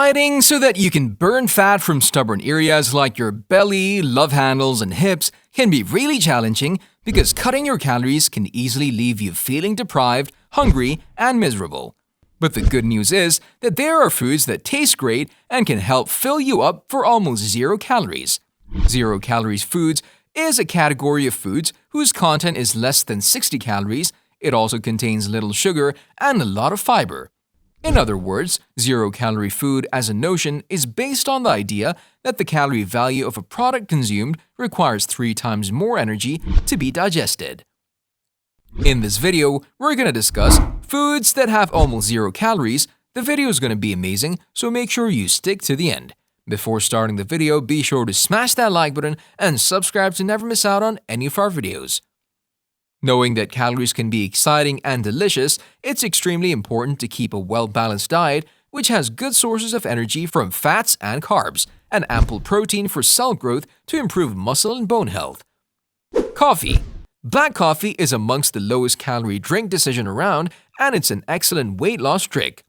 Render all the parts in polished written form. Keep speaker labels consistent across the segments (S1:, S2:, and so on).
S1: Dieting so that you can burn fat from stubborn areas like your belly, love handles, and hips can be really challenging because cutting your calories can easily leave you feeling deprived, hungry, and miserable. But the good news is that there are foods that taste great and can help fill you up for almost 0 calories. 0 calories foods is a category of foods whose content is less than 60 calories. It also contains little sugar and a lot of fiber. In other words, 0-calorie food as a notion is based on the idea that the calorie value of a product consumed requires 3 times more energy to be digested. In this video, we're going to discuss foods that have almost 0 calories. The video is going to be amazing, so make sure you stick to the end. Before starting the video, be sure to smash that like button and subscribe to never miss out on any of our videos. Knowing that calories can be exciting and delicious, it's extremely important to keep a well-balanced diet which has good sources of energy from fats and carbs, and ample protein for cell growth to improve muscle and bone health. Coffee. Black coffee is amongst the lowest calorie drink decision around, and it's an excellent weight loss trick.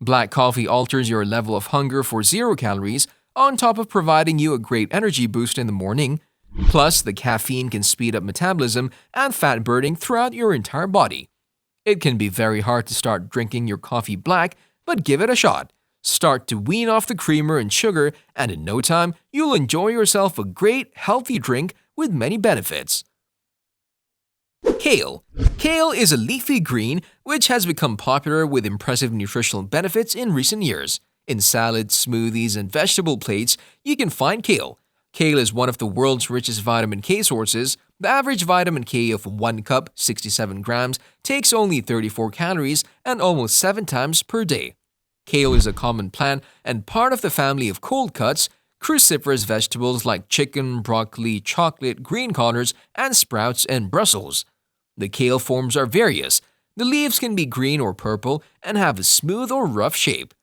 S1: Black coffee alters your level of hunger for 0 calories, on top of providing you a great energy boost in the morning. Plus, the caffeine can speed up metabolism and fat burning throughout your entire body. It can be very hard to start drinking your coffee black, but give it a shot. Start to wean off the creamer and sugar, and in no time, you'll enjoy yourself a great, healthy drink with many benefits. Kale. Kale is a leafy green which has become popular with impressive nutritional benefits in recent years. In salads, smoothies, and vegetable plates, you can find kale. Kale is one of the world's richest vitamin K sources. The average vitamin K of 1 cup, 67 grams, takes only 34 calories and almost 7 times per day. Kale is a common plant and part of the family of cold cuts, cruciferous vegetables like chicken, broccoli, chocolate, green collards, and sprouts and Brussels. The kale forms are various. The leaves can be green or purple and have a smooth or rough shape.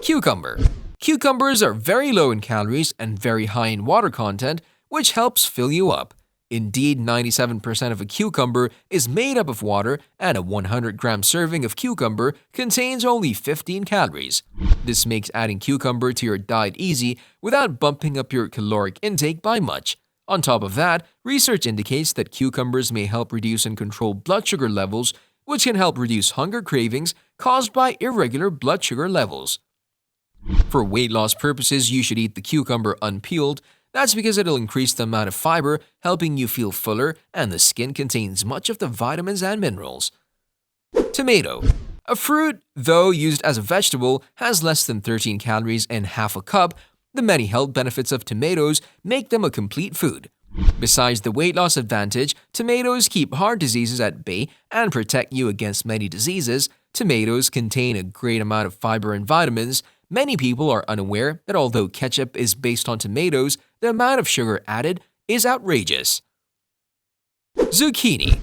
S1: Cucumber. Cucumbers are very low in calories and very high in water content, which helps fill you up. Indeed, 97% of a cucumber is made up of water, and a 100-gram serving of cucumber contains only 15 calories. This makes adding cucumber to your diet easy without bumping up your caloric intake by much. On top of that, research indicates that cucumbers may help reduce and control blood sugar levels, which can help reduce hunger cravings caused by irregular blood sugar levels. For weight loss purposes, you should eat the cucumber unpeeled. That's because it'll increase the amount of fiber, helping you feel fuller, and the skin contains much of the vitamins and minerals. Tomato. A fruit, though used as a vegetable, has less than 13 calories in half a cup. The many health benefits of tomatoes make them a complete food. Besides the weight loss advantage, tomatoes keep heart diseases at bay and protect you against many diseases. Tomatoes contain a great amount of fiber and vitamins. Many people are unaware that although ketchup is based on tomatoes, the amount of sugar added is outrageous. Zucchini.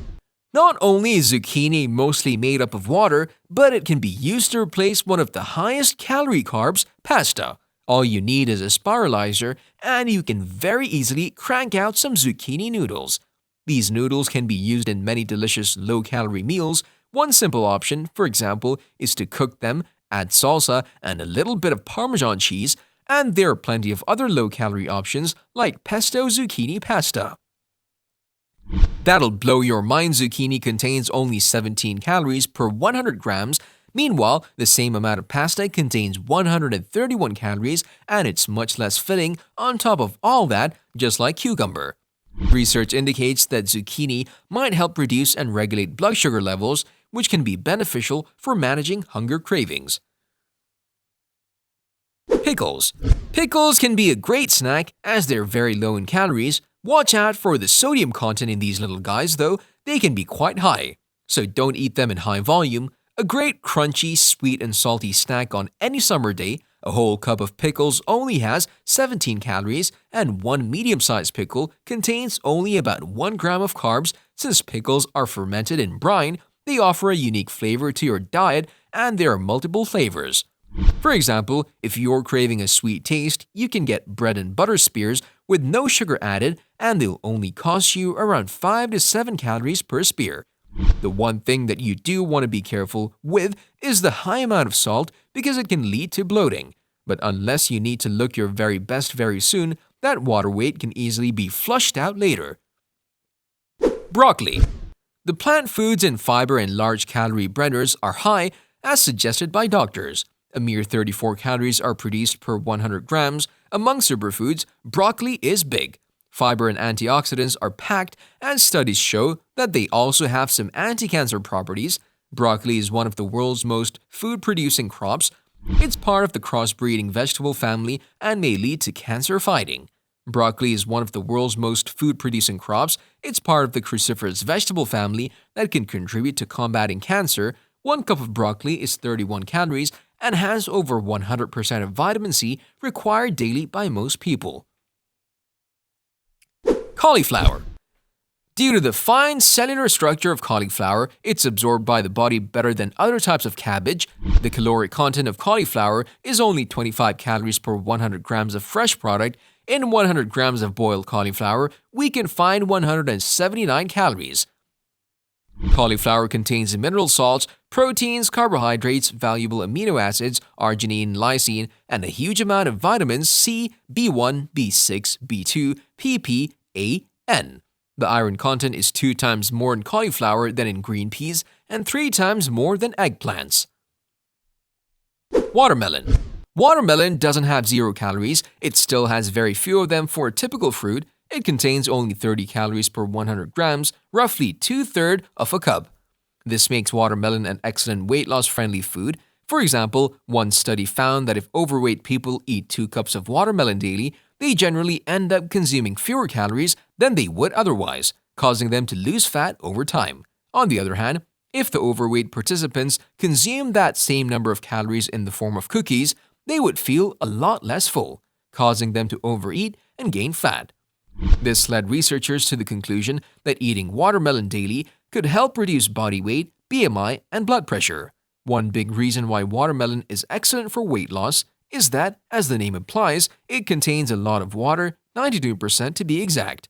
S1: Not only is zucchini mostly made up of water, but it can be used to replace one of the highest calorie carbs, pasta. All you need is a spiralizer, and you can very easily crank out some zucchini noodles. These noodles can be used in many delicious low-calorie meals. One simple option, for example, is to cook them, add salsa and a little bit of Parmesan cheese, and there are plenty of other low-calorie options like pesto zucchini pasta. That'll blow your mind. Zucchini contains only 17 calories per 100 grams. Meanwhile, the same amount of pasta contains 131 calories, and it's much less filling on top of all that, just like cucumber. Research indicates that zucchini might help reduce and regulate blood sugar levels, which can be beneficial for managing hunger cravings. Pickles. Pickles can be a great snack as they're very low in calories. Watch out for the sodium content in these little guys, though they can be quite high. So don't eat them in high volume. A great crunchy, sweet and salty snack on any summer day. A whole cup of pickles only has 17 calories, and one medium-sized pickle contains only about 1 gram of carbs. Since pickles are fermented in brine, they offer a unique flavor to your diet, and there are multiple flavors. For example, if you're craving a sweet taste, you can get bread and butter spears with no sugar added, and they'll only cost you around 5 to 7 calories per spear. The one thing that you do want to be careful with is the high amount of salt because it can lead to bloating. But unless you need to look your very best very soon, that water weight can easily be flushed out later. Broccoli. The plant foods in fiber and large calorie breaders are high, as suggested by doctors. A mere 34 calories are produced per 100 grams. Among superfoods, broccoli is big. Fiber and antioxidants are packed, and studies show that they also have some anti-cancer properties. Broccoli is one of the world's most food-producing crops. It's part of the crossbreeding vegetable family and may lead to cancer fighting. Broccoli is one of the world's most food-producing crops. It's part of the cruciferous vegetable family that can contribute to combating cancer. 1 cup of broccoli is 31 calories and has over 100% of vitamin C required daily by most people. Cauliflower. Due to the fine cellular structure of cauliflower, it's absorbed by the body better than other types of cabbage. The caloric content of cauliflower is only 25 calories per 100 grams of fresh product. In 100 grams of boiled cauliflower, we can find 179 calories. Cauliflower contains mineral salts, proteins, carbohydrates, valuable amino acids, arginine, lysine, and a huge amount of vitamins C, B1, B6, B2, PP, A, N. The iron content is 2 times more in cauliflower than in green peas and 3 times more than eggplants. Watermelon. Watermelon doesn't have 0 calories. It still has very few of them for a typical fruit. It contains only 30 calories per 100 grams, roughly 2/3 of a cup. This makes watermelon an excellent weight loss-friendly food. For example, one study found that if overweight people eat 2 cups of watermelon daily, they generally end up consuming fewer calories than they would otherwise, causing them to lose fat over time. On the other hand, if the overweight participants consume that same number of calories in the form of cookies, they would feel a lot less full, causing them to overeat and gain fat. This led researchers to the conclusion that eating watermelon daily could help reduce body weight, BMI, and blood pressure. One big reason why watermelon is excellent for weight loss is that, as the name implies, it contains a lot of water, 92% to be exact.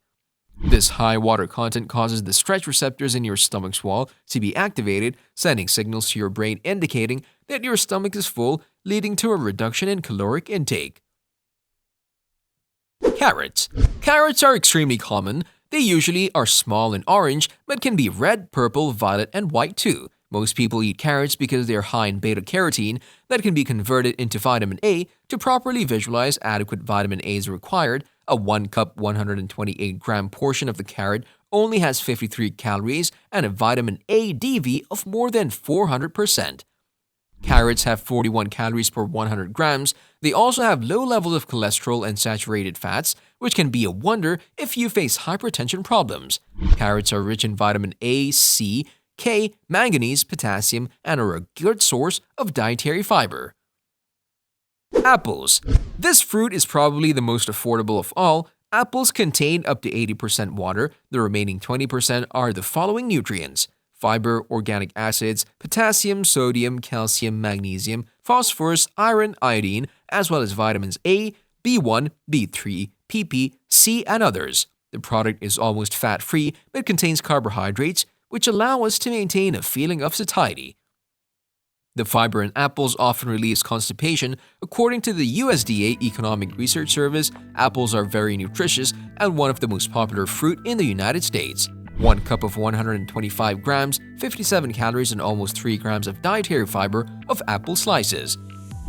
S1: This high water content causes the stretch receptors in your stomach's wall to be activated, sending signals to your brain indicating that your stomach is full, leading to a reduction in caloric intake. Carrots. Carrots are extremely common. They usually are small and orange, but can be red, purple, violet, and white too. Most people eat carrots because they are high in beta-carotene that can be converted into vitamin A. To properly visualize, adequate vitamin A is required. A 1 cup 128-gram portion of the carrot only has 53 calories and a vitamin A DV of more than 400%. Carrots have 41 calories per 100 grams. They also have low levels of cholesterol and saturated fats, which can be a wonder if you face hypertension problems. Carrots are rich in vitamin A, C, K, manganese, potassium, and are a good source of dietary fiber. Apples. This fruit is probably the most affordable of all. Apples contain up to 80% water. The remaining 20% are the following nutrients: fiber, organic acids, potassium, sodium, calcium, magnesium, phosphorus, iron, iodine, as well as vitamins A, B1, B3, PP, C, and others. The product is almost fat-free but contains carbohydrates, which allow us to maintain a feeling of satiety. The fiber in apples often relieves constipation. According to the USDA Economic Research Service, apples are very nutritious and one of the most popular fruit in the United States. 1 cup of 125 grams, 57 calories, and almost 3 grams of dietary fiber of apple slices.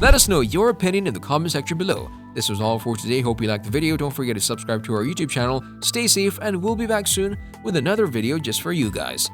S1: Let us know your opinion in the comment section below. This was all for today. Hope you liked the video. Don't forget to subscribe to our YouTube channel. Stay safe, and we'll be back soon with another video just for you guys.